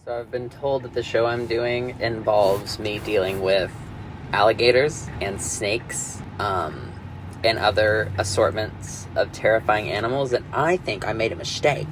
So I've been told that the show I'm doing involves me dealing with alligators and snakes, and other assortments of terrifying animals, and I think I made a mistake.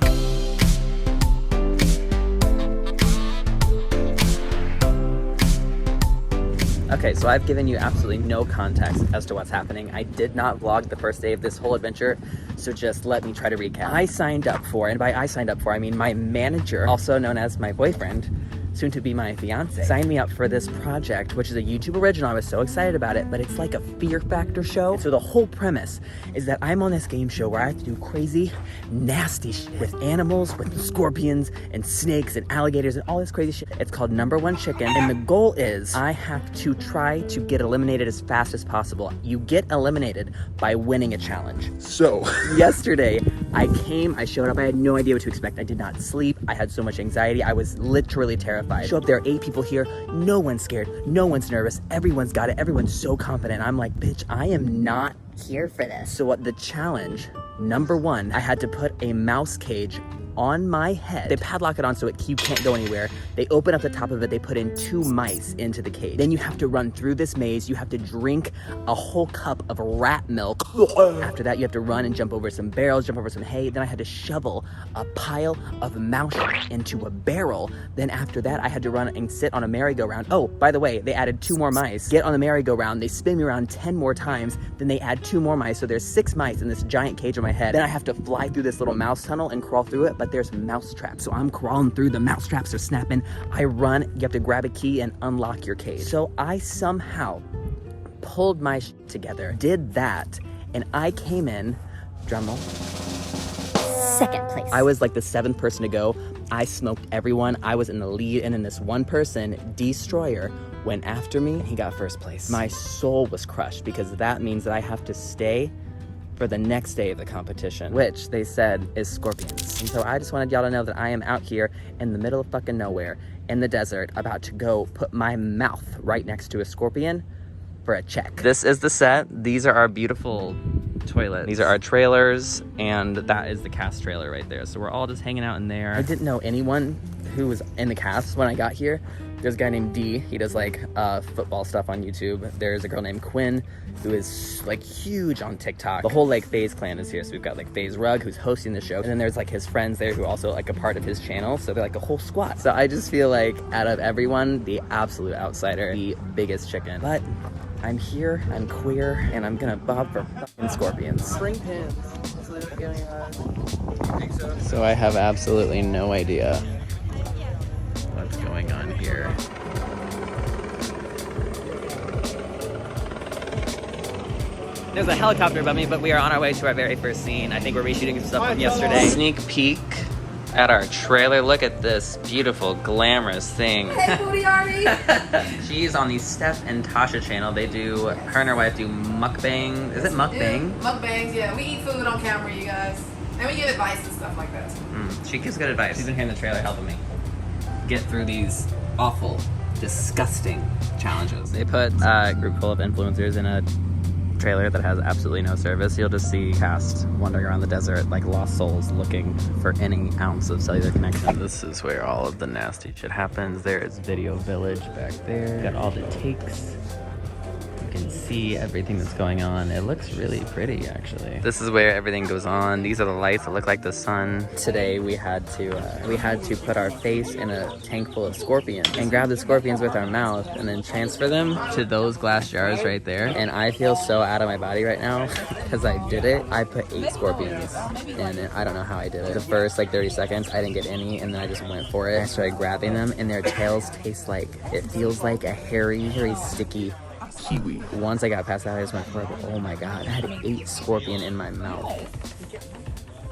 Okay, so I've given you absolutely no context as to what's happening. I did not vlog the first day of this whole adventure, so just let me try to recap. I signed up for, and by I signed up for, I mean my manager, also known as my boyfriend, soon to be my fiance, signed me up for this project, which is a YouTube original. I was so excited about it, but it's like a fear factor show. So the whole premise is that I'm on this game show where I have to do crazy, nasty shit with animals, with scorpions and snakes and alligators and all this crazy shit. It's called Number One Chicken, and the goal is I have to try to get eliminated as fast as possible. You get eliminated by winning a challenge. So yesterday I showed up, I had no idea what to expect. I did not sleep, I had so much anxiety, I was literally terrified. Show up, there are 8 people here, no one's scared, no one's nervous, everyone's got it, everyone's so confident. I'm like, bitch, I am not here for this. So what the challenge, number 1, I had to put a mouse cage on my head. They padlock it on so you can't go anywhere. They open up the top of it, they put in 2 mice into the cage. Then you have to run through this maze, you have to drink a whole cup of rat milk. After that, you have to run and jump over some barrels, jump over some hay. Then I had to shovel a pile of mouse shit into a barrel. Then after that, I had to run and sit on a merry-go-round. Oh, by the way, they added 2 more mice. Get on the merry-go-round, they spin me around 10 more times, then they add 2 more mice, so there's 6 mice in this giant cage on my head. Then I have to fly through this little mouse tunnel and crawl through it, but there's mouse traps. So I'm crawling through, the mouse traps are snapping. I run, you have to grab a key and unlock your cage. So I somehow pulled my shit together, did that, and I came in, drumroll, 2nd place. I was like the 7th person to go. I smoked everyone. I was in the lead, and then this one person, Destroyer, went after me, and he got 1st place. My soul was crushed because that means that I have to stay for the next day of the competition, which they said is scorpions. And so I just wanted y'all to know that I am out here in the middle of fucking nowhere in the desert about to go put my mouth right next to a scorpion for a check. This is the set. These are our beautiful toilets. These are our trailers, and that is the cast trailer right there. So we're all just hanging out in there. I didn't know anyone who was in the cast when I got here. There's a guy named D, he does like football stuff on YouTube. There's a girl named Quinn who is like huge on TikTok. The whole like Faze clan is here. So we've got like Faze Rug who's hosting the show. And then there's like his friends there who are also like a part of his channel. So they're like a whole squad. So I just feel like out of everyone, the absolute outsider, the biggest chicken. But I'm here, I'm queer, and I'm gonna bob for fucking scorpions. Spring pins. So I have absolutely no idea what's going on here. There's a helicopter above me, but we are on our way to our very first scene. I think we're reshooting some stuff from yesterday. Sneak peek at our trailer. Look at this beautiful, glamorous thing. Hey, Booty Army! She's on the Steph and Tasha channel. They do, her and her wife do mukbang. Is it mukbang? Yeah, mukbangs, yeah. We eat food on camera, you guys. And we give advice and stuff like that. She gives good advice. She's been here in the trailer helping me get through these awful, disgusting challenges. They put a group full of influencers in a trailer that has absolutely no service. You'll just see cast wandering around the desert like lost souls looking for any ounce of cellular connection. This is where all of the nasty shit happens. There is Video Village back there. Got all the takes. You can see everything that's going on. It looks really pretty, actually. This is where everything goes on. These are the lights that look like the sun. Today we had to put our face in a tank full of scorpions and grab the scorpions with our mouth and then transfer them to those glass jars right there. And I feel so out of my body right now because I did it. I put 8 scorpions in it. I don't know how I did it. The first like 30 seconds, I didn't get any, and then I just went for it. I started grabbing them, and their tails taste like, it feels like a hairy, sticky kiwi. Once I got past that, I just went for it, but oh my god, I had 8 scorpion in my mouth.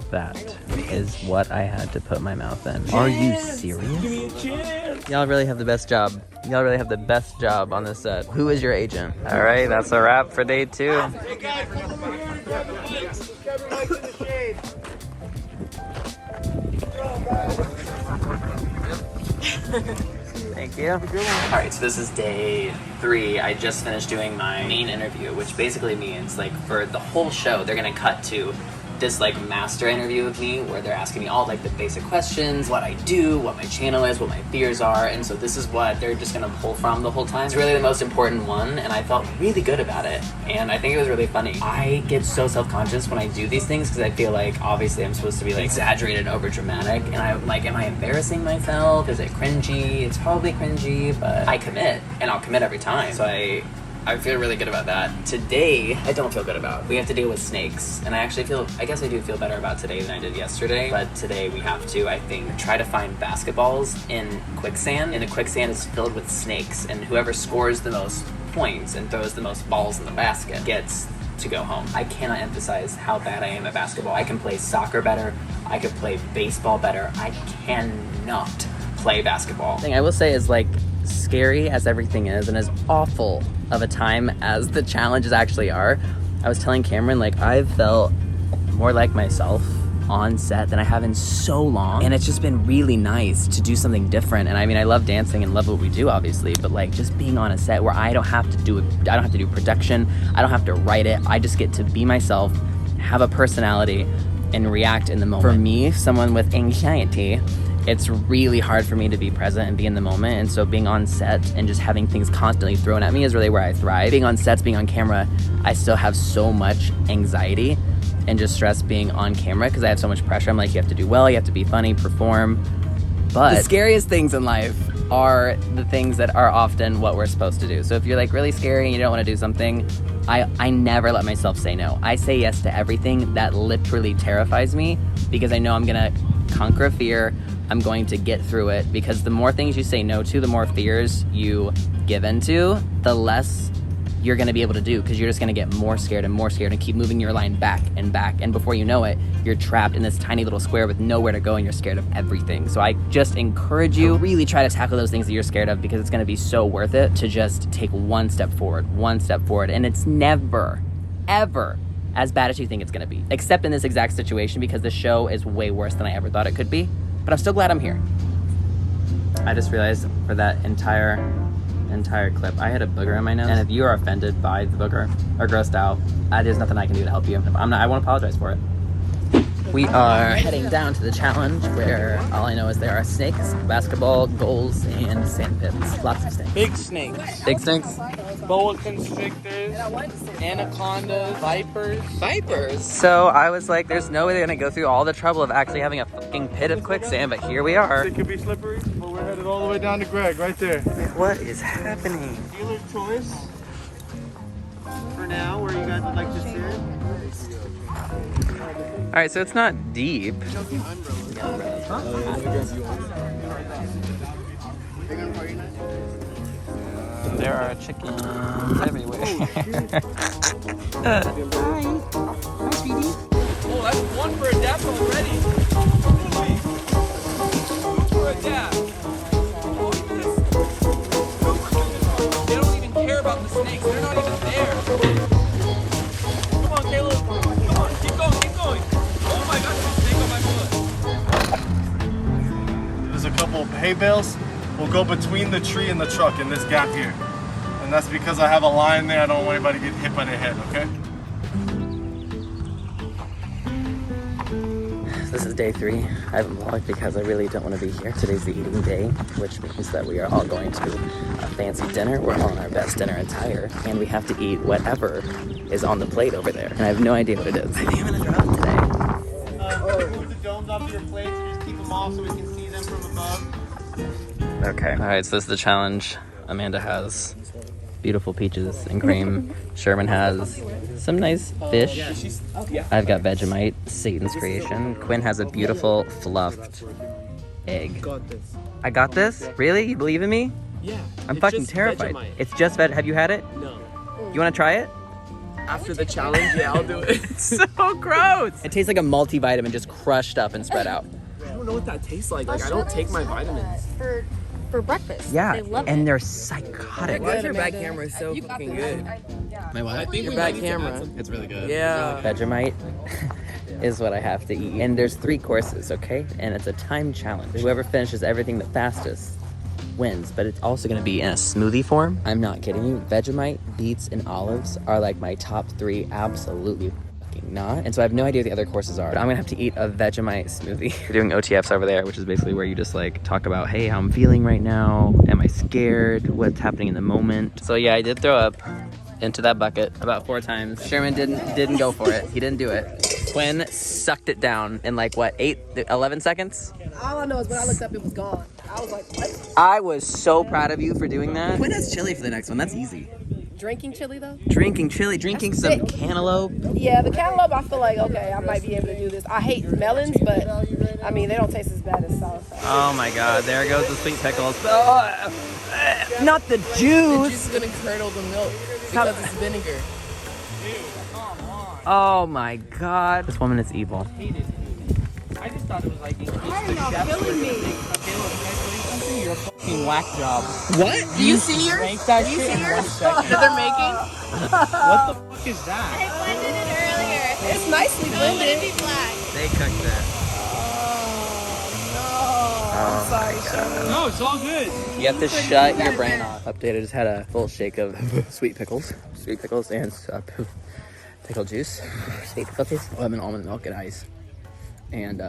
That is what I had to put my mouth in. Are you serious? Y'all really have the best job. Y'all really have the best job on this set. Who is your agent? All right, that's a wrap for day 2. Thank you. All right, so this is day 3. I just finished doing my main interview, which basically means like for the whole show, they're gonna cut to this like master interview with me where they're asking me all like the basic questions, what I do, what my channel is, what my fears are, and so this is what they're just gonna pull from the whole time. It's really the most important one, and I felt really good about it, and I think it was really funny. I get so self-conscious when I do these things because I feel like obviously I'm supposed to be like exaggerated, over dramatic, and I'm like, am I embarrassing myself? Is it cringy? It's probably cringy, but I commit, and I'll commit every time. So I feel really good about that. Today, I don't feel good about. We have to deal with snakes, and I guess I do feel better about today than I did yesterday, but today we have to, I think, try to find basketballs in quicksand, and the quicksand is filled with snakes, and whoever scores the most points and throws the most balls in the basket gets to go home. I cannot emphasize how bad I am at basketball. I can play soccer better, I could play baseball better, I cannot play basketball. The thing I will say is, like, scary as everything is and as awful of a time as the challenges actually are, I was telling Cameron, like, I've felt more like myself on set than I have in so long, and it's just been really nice to do something different. And I mean, I love dancing and love what we do, obviously, but like just being on a set where I don't have to do production, I don't have to write it, I just get to be myself, have a personality, and react in the moment. For me, someone with anxiety, it's really hard for me to be present and be in the moment, and so being on set and just having things constantly thrown at me is really where I thrive. Being on sets, being on camera, I still have so much anxiety and just stress being on camera because I have so much pressure. I'm like, you have to do well, you have to be funny, perform. But the scariest things in life are the things that are often what we're supposed to do. So if you're like really scary and you don't want to do something, I never let myself say no. I say yes to everything that literally terrifies me because I know I'm gonna conquer a fear. I'm going to get through it, because the more things you say no to, the more fears you give into, the less you're gonna be able to do, because you're just gonna get more scared and keep moving your line back, and before you know it, you're trapped in this tiny little square with nowhere to go, and you're scared of everything. So I just encourage you to really try to tackle those things that you're scared of, because it's gonna be so worth it to just take one step forward, and it's never, ever as bad as you think it's gonna be, except in this exact situation, because the show is way worse than I ever thought it could be. But I'm still glad I'm here. I just realized for that entire clip, I had a booger in my nose. And if you are offended by the booger or grossed out, there's nothing I can do to help you. I won't apologize for it. We are heading down to the challenge where all I know is there are snakes, basketball, goals, and sand pits. Lots of snakes. Big snakes. Big snakes? Boa constrictors, anacondas, vipers. So I was like, there's no way they're gonna go through all the trouble of actually having a fucking pit of quicksand, but here we are. It could be slippery, but we're headed all the way down to Greg, right there. What is happening? Dealer's choice for now, where you guys would like to sit. All right, so it's not deep. There are chickens everywhere. Hi, sweetie. Oh, that's one for a dap already. Holy. For a dap. Look at this. They don't even care about the snakes. They're not even there. Come on, Caleb. Come on, keep going. Oh my gosh, there's a snake on my foot. There's a couple of hay bales. We'll go between the tree and the truck in this gap here. And that's because I have a line there. I don't want anybody to get hit by the head, okay? This is day 3. I haven't vlogged because I really don't want to be here. Today's the eating day, which means that we are all going to a fancy dinner. We're all in our best dinner attire, and we have to eat whatever is on the plate over there. And I have no idea what it is. I think I'm gonna throw up today. Move the domes off your plates and just keep them off so we can see them from above. Okay. All right, so this is the challenge. Amanda has beautiful peaches and cream. Sherman has some nice fish. I've got Vegemite, Satan's creation. Quinn has a beautiful fluffed egg. I got this? Really? You believe in me? Yeah. I'm fucking terrified. It's just have you had it? No. You want to try it? After the challenge, yeah, I'll do it. It's so gross. It tastes like a multivitamin just crushed up and spread out. I don't know what that tastes like. Like, I don't take my vitamins. For breakfast. Yeah, They love and it. they're psychotic. Why is your back camera so fucking good? My what? Your back camera. It's really good. Yeah. Vegemite is what I have to eat. And there's 3 courses, okay? And it's a time challenge. Whoever finishes everything the fastest wins, but it's also gonna be in a smoothie form. I'm not kidding you. Vegemite, beets, and olives are like my top 3 absolutely fucking not. And so I have no idea what the other courses are. But I'm gonna have to eat a Vegemite smoothie. We're doing OTFs over there, which is basically where you just like talk about, hey, how I'm feeling right now. Am I scared? What's happening in the moment? So yeah, I did throw up into that bucket about 4 times. Sherman didn't go for it. He didn't do it. Quinn sucked it down in like what, 11 seconds? All I know is when I looked up, it was gone. I was like, what? I was so proud of you for doing that. Quinn has chili for the next one. That's easy. Drinking chili though? Drinking chili, drinking That's some thick. cantaloupe. Yeah, the cantaloupe, I feel like, okay, I might be able to do this. I hate melons, but I mean, they don't taste as bad as sour. Oh my god, there goes the sweet pickles. Oh, not the The juice. juice is gonna curdle the milk because it's vinegar. Oh my god. This woman is evil. I just thought it was like Why are y'all killing me? your fucking whack job. What? Do you see yours? Rank that Do you shit see in yours 1 second. that they're making? What the fuck is that? I blended it earlier. It's nicely So it wouldn't blended. be black. They cooked it. I'm sorry, Sherman. No, it's all good. You have to shut your brain off. Update, I just had a full shake of sweet pickles. Sweet pickles and pickle juice. Sweet pickle juice. Lemon, almond milk, and ice. And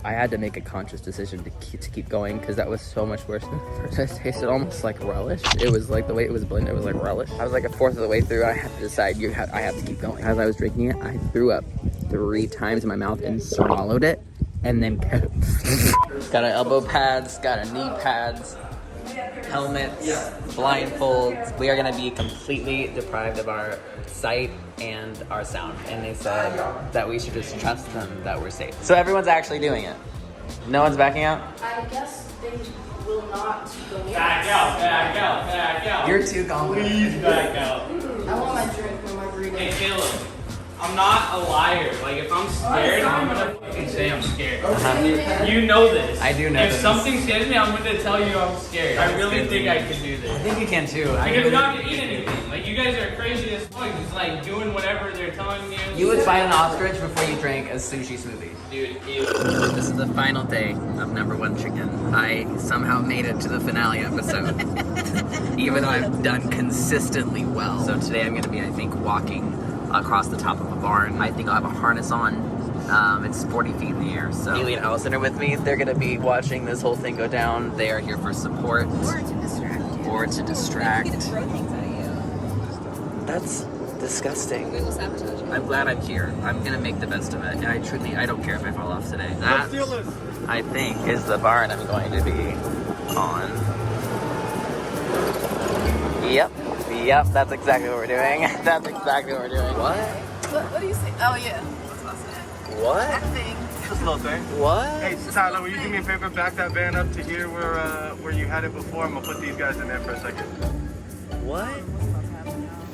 I had to make a conscious decision to keep going because that was so much worse than the first. It tasted almost like relish. It was like the way it was blended, it was like relish. I was like a fourth of the way through. I had to decide I have to keep going. As I was drinking it, I threw up 3 times in my mouth and swallowed it, and then kept. Got our elbow pads, got our knee pads, helmets, blindfolds. We are gonna be completely deprived of our sight and our sound. And they said that we should just trust them that we're safe. So everyone's actually doing it. No one's backing out? I guess they will not go in. Back out. You're too confident. Please back out. I want my drink, my margarita. Hey, Caleb. I'm not a liar. Like, if I'm scared, I'm gonna fucking say I'm scared. You know this. I do know If this. something scares me, I'm gonna tell you I'm scared. I really think I can do I this. think you can too. Because you're not gonna eat anything. Like, you guys are crazy as fuck. Just like doing whatever they're telling you. You would fight an ostrich before you drank a sushi smoothie. Dude, ew. This is the final day of number 1 chicken. I somehow made it to the finale episode, even though I've done consistently well. So today I'm gonna be, I think, walking across the top of a barn. I think I'll have a harness on. It's 40 feet in the air. So Haley and Allison are with me. They're gonna be watching this whole thing go down. They are here for support. Or to distract you. Or to distract. Maybe to throw things at you. That's disgusting. We will sabotage you. I'm glad I'm here. I'm gonna make the best of it. And I don't care if I fall off today. That, I think, is the barn I'm going to be on. Yep, that's exactly what we're doing. That's exactly what we're doing. What do you say? Oh, yeah. What? That thing. This little thing. What? Hey, Tyler, will you do me a favor? Back that van up to here where you had it before. I'm gonna put these guys in there for a second. What?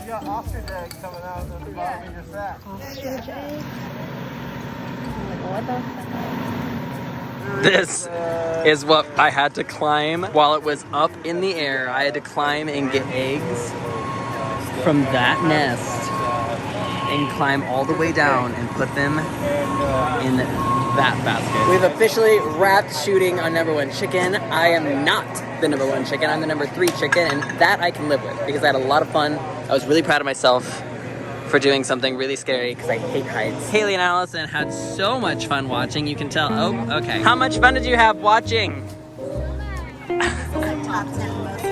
You got ostrich eggs coming out of the bottom of your sack. Ostrich egg. What the fuck? This is what I had to climb while it was up in the air. I had to climb and get eggs from that nest and climb all the way down and put them in that basket. We've officially wrapped shooting on number 1 chicken. I am not the number 1 chicken. I'm the number 3 chicken, and that I can live with because I had a lot of fun. I was really proud of myself for doing something really scary because I hate heights. Haley and Allison had so much fun watching. You can tell. Oh, okay. How much fun did you have watching? Top 10 most.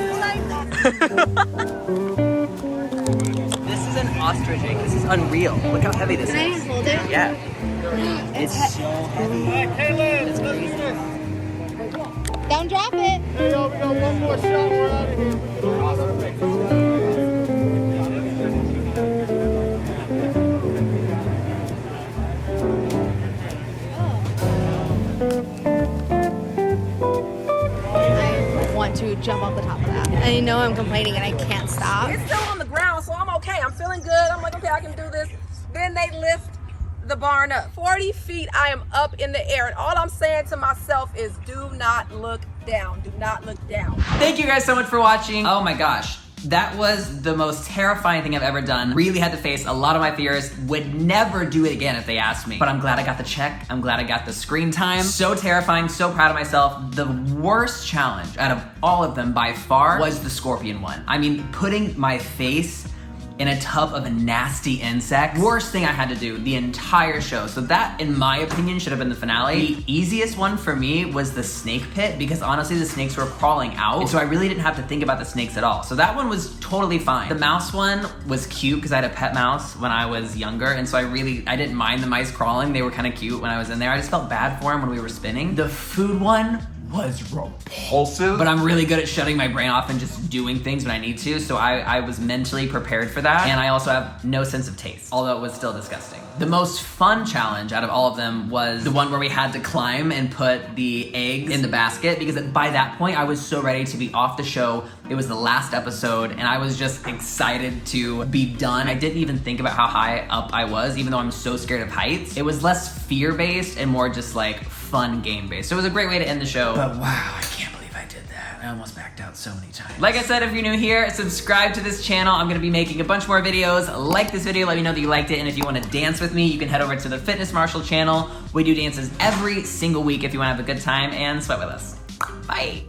This is an ostrich egg. This is unreal. Look how heavy this Can I is. hold it? Yeah. It's so heavy. It's crazy. Don't drop it. Hey, yo, we got one more shot. We're out of here. I want to jump off the top of that. I know I'm complaining and I can't stop. It's still on the ground, so I'm okay. I'm feeling good. I'm like, okay, I can do this. Then they lift the barn up. 40 feet, I am up in the air. And all I'm saying to myself is do not look down. Do not look down. Thank you guys so much for watching. Oh my gosh. That was the most terrifying thing I've ever done. Really had to face a lot of my fears. Would never do it again if they asked me. But I'm glad I got the check. I'm glad I got the screen time. So terrifying, so proud of myself. The worst challenge out of all of them by far was the scorpion one. I mean, putting my face in a tub of nasty insects. Worst thing I had to do the entire show. So that, in my opinion, should have been the finale. The easiest one for me was the snake pit, because honestly the snakes were crawling out, and so I really didn't have to think about the snakes at all. So that one was totally fine. The mouse one was cute because I had a pet mouse when I was younger, and so I didn't mind the mice crawling. They were kind of cute when I was in there. I just felt bad for them when we were spinning. The food one was repulsive, but I'm really good at shutting my brain off and just doing things when I need to, so I was mentally prepared for that, and I also have no sense of taste, although it was still disgusting. The most fun challenge out of all of them was the one where we had to climb and put the eggs in the basket, because by that point I was so ready to be off the show. It was the last episode and I was just excited to be done. I didn't even think about how high up I was, even though I'm so scared of heights. It was less fear-based and more just like fun game-based. So it was a great way to end the show. But wow, I can't believe I did that. I almost backed out so many times. Like I said, if you're new here, subscribe to this channel. I'm gonna be making a bunch more videos. Like this video, let me know that you liked it, and if you wanna dance with me, you can head over to the Fitness Marshall channel. We do dances every single week if you wanna have a good time and sweat with us. Bye.